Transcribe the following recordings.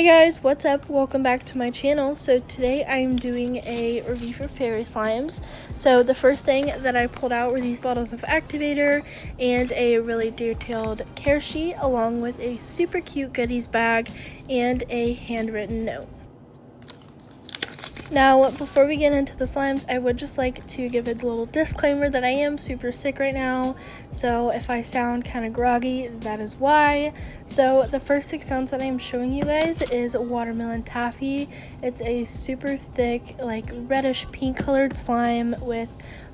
Hey guys, what's up? Welcome back to my channel. So today I'm doing a review for Faerie slimes. So the first thing that I pulled out were these bottles of activator and a really detailed care sheet along with a super cute goodies bag and a handwritten note. Now, before we get into the slimes, I would just like to give a little disclaimer that I am super sick right now, so if I sound kind of groggy, that is why. So the first 6 sounds that I am showing you guys is watermelon taffy. It's a super thick, like reddish pink colored slime with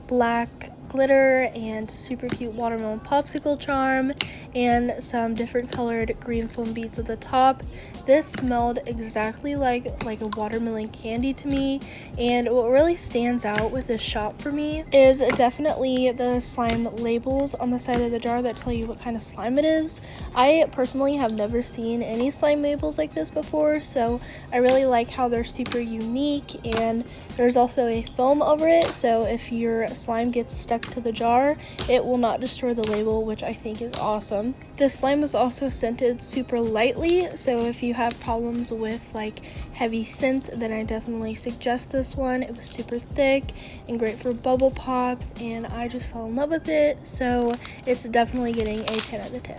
black glitter and super cute watermelon popsicle charm and some different colored green foam beads at the top. This smelled exactly like a watermelon candy to me, and what really stands out with this shop for me is definitely the slime labels on the side of the jar that tell you what kind of slime it is. I personally have never seen any slime labels like this before, so I really like how they're super unique, and there's also a film over it, so if your slime gets stuck to the jar, it will not destroy the label, which I think is awesome. This slime was also scented super lightly, so if you have problems with like heavy scents, then I definitely suggest this one. It was super thick and great for bubble pops, and I just fell in love with it, so it's definitely getting a 10 out of 10.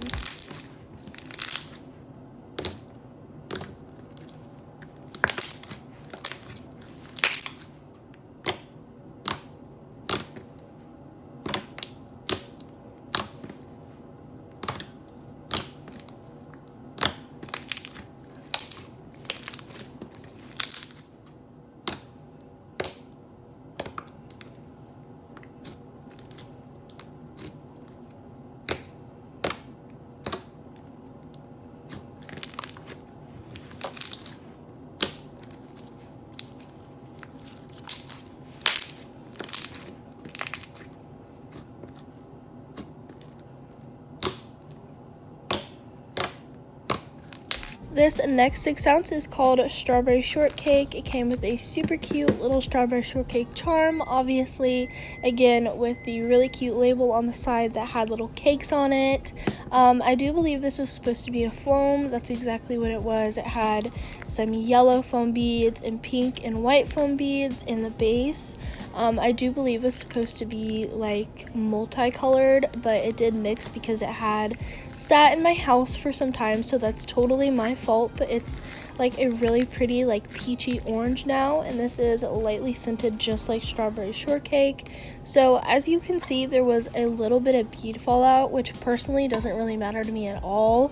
This next 6 ounce is called Strawberry Shortcake. It came with a super cute little strawberry shortcake charm, obviously, again with the really cute label on the side that had little cakes on it. I do believe this was supposed to be a foam. That's exactly what it was. It had some yellow foam beads and pink and white foam beads in the base. I do believe it was supposed to be like multicolored, but it did mix because it had sat in my house for some time, so that's totally my fault. But it's like a really pretty like peachy orange now, and this is lightly scented just like strawberry shortcake. So as you can see, there was a little bit of bead fallout, which personally doesn't really matter to me at all.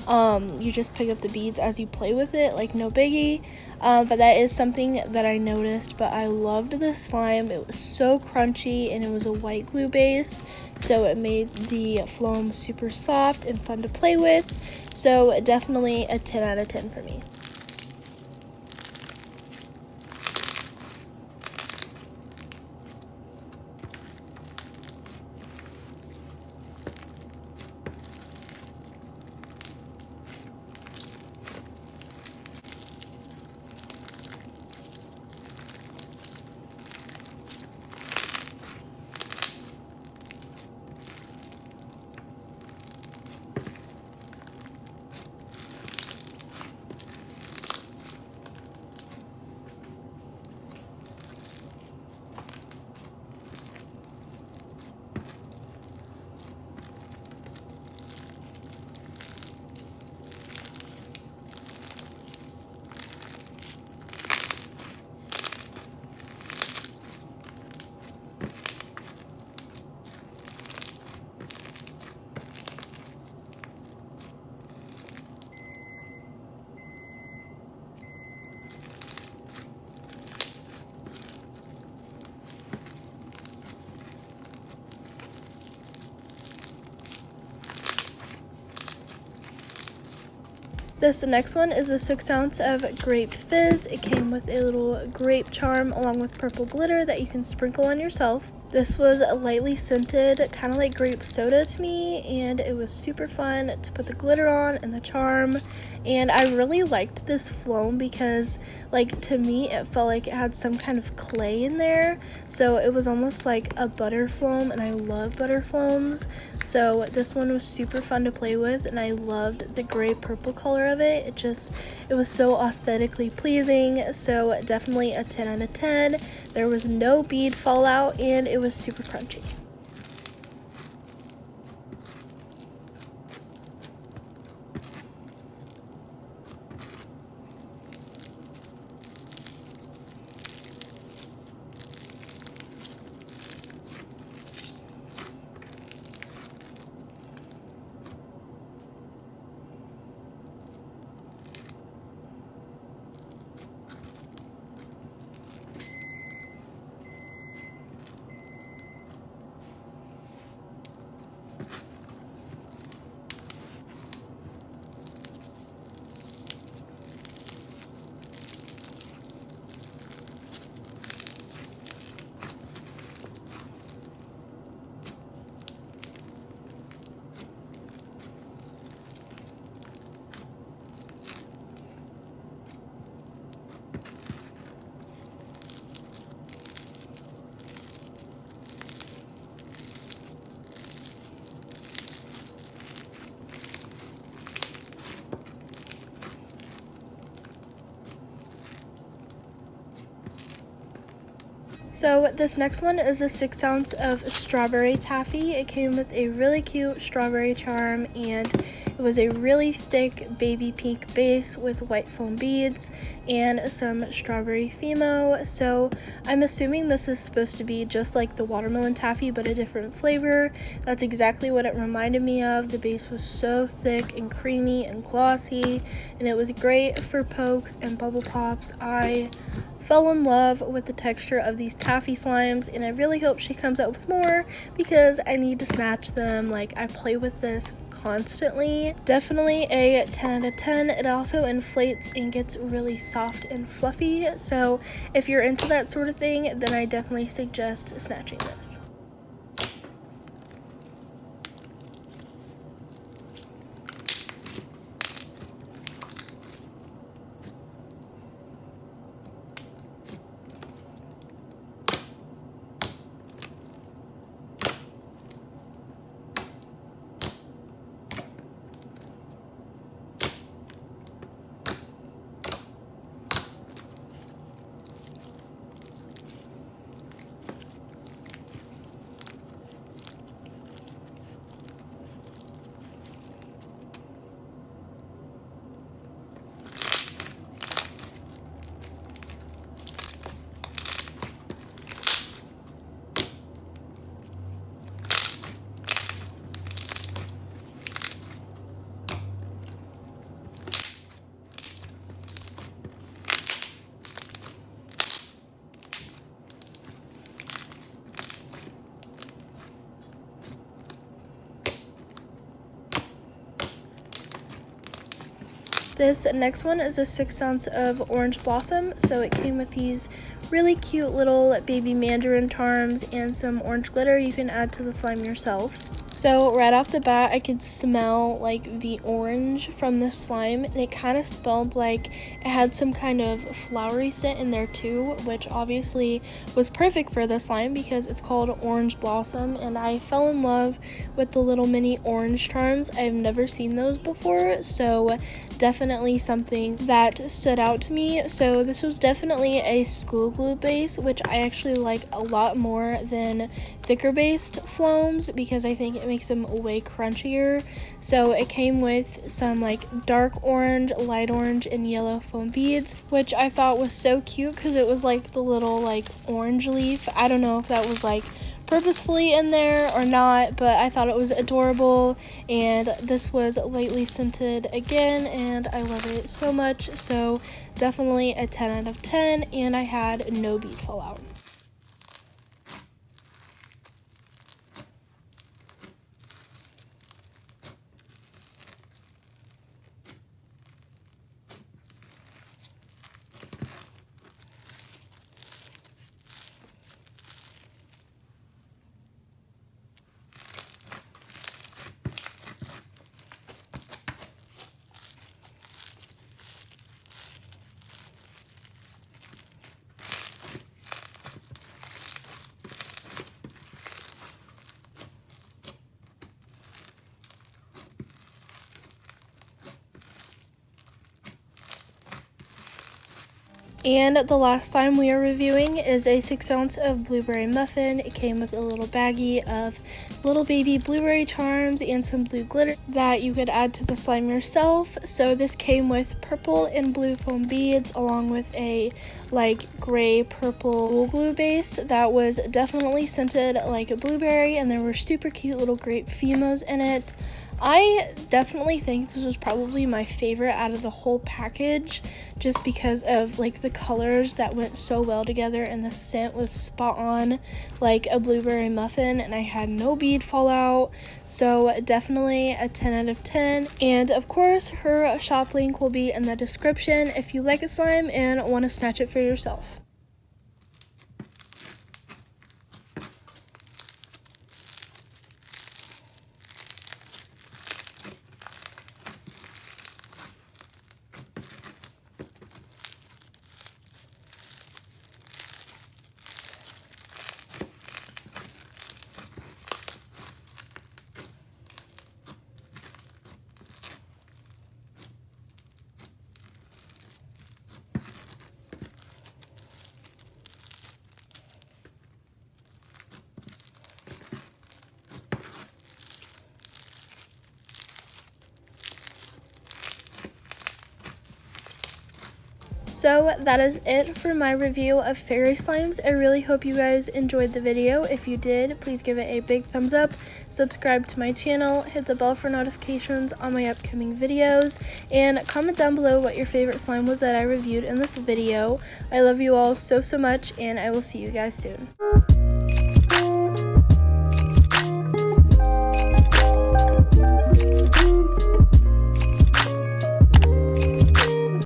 You just pick up the beads as you play with it, like no biggie. But that is something that I noticed. But I loved this slime. It was so crunchy, and it was a white glue base, so it made the phloem super soft and fun to play with. So definitely a 10 out of 10 for me. This next one is a 6 ounce of Grape Fizz. It came with a little grape charm along with purple glitter that you can sprinkle on yourself. This was lightly scented, kind of like grape soda to me, and it was super fun to put the glitter on and the charm. And I really liked this phloem because, like, to me it felt like it had some kind of clay in there, so it was almost like a butter phloem, and I love butter phloems. So this one was super fun to play with, and I loved the gray purple color of it. It was so aesthetically pleasing. So definitely a 10 out of 10. There was no bead fallout, and it was super crunchy. So this next one is a 6 ounce of strawberry taffy. It came with a really cute strawberry charm, and it was a really thick baby pink base with white foam beads and some strawberry Fimo. So I'm assuming this is supposed to be just like the watermelon taffy but a different flavor. That's exactly what it reminded me of. The base was so thick and creamy and glossy, and it was great for pokes and bubble pops. I fell in love with the texture of these taffy slimes, and I really hope she comes out with more because I need to snatch them. Like, I play with this constantly. Definitely a 10 out of 10. It also inflates and gets really soft and fluffy, so if you're into that sort of thing, then I definitely suggest snatching this. This next one is a 6 ounce of orange blossom. So it came with these really cute little baby mandarin charms and some orange glitter you can add to the slime yourself. So right off the bat, I could smell like the orange from this slime, and it kind of smelled like it had some kind of flowery scent in there too, which obviously was perfect for the slime because it's called Orange Blossom, and I fell in love with the little mini orange charms. I've never seen those before, so definitely something that stood out to me. So this was definitely a school glue base, which I actually like a lot more than thicker based floams because I think it makes them way crunchier. So it came with some like dark orange, light orange, and yellow foam beads, which I thought was so cute because it was like the little like orange leaf. I don't know if that was like purposefully in there or not, but I thought it was adorable. And this was lightly scented again, and I love it so much. So definitely a 10 out of 10, and I had no bead fallout. And the last slime we are reviewing is a 6 ounce of blueberry muffin. It came with a little baggie of little baby blueberry charms and some blue glitter that you could add to the slime yourself. So this came with purple and blue foam beads along with a like gray purple glue base that was definitely scented like a blueberry, and there were super cute little grape fimos in it. I definitely think this was probably my favorite out of the whole package, just because of like the colors that went so well together, and the scent was spot on like a blueberry muffin, and I had no bead fallout. So definitely a 10 out of 10. And of course her shop link will be in the description if you like a slime and want to snatch it for yourself. So that is it for my review of Faerie slimes. I really hope you guys enjoyed the video. If you did, please give it a big thumbs up, subscribe to my channel, hit the bell for notifications on my upcoming videos, and comment down below what your favorite slime was that I reviewed in this video. I love you all so much, and I will see you guys soon.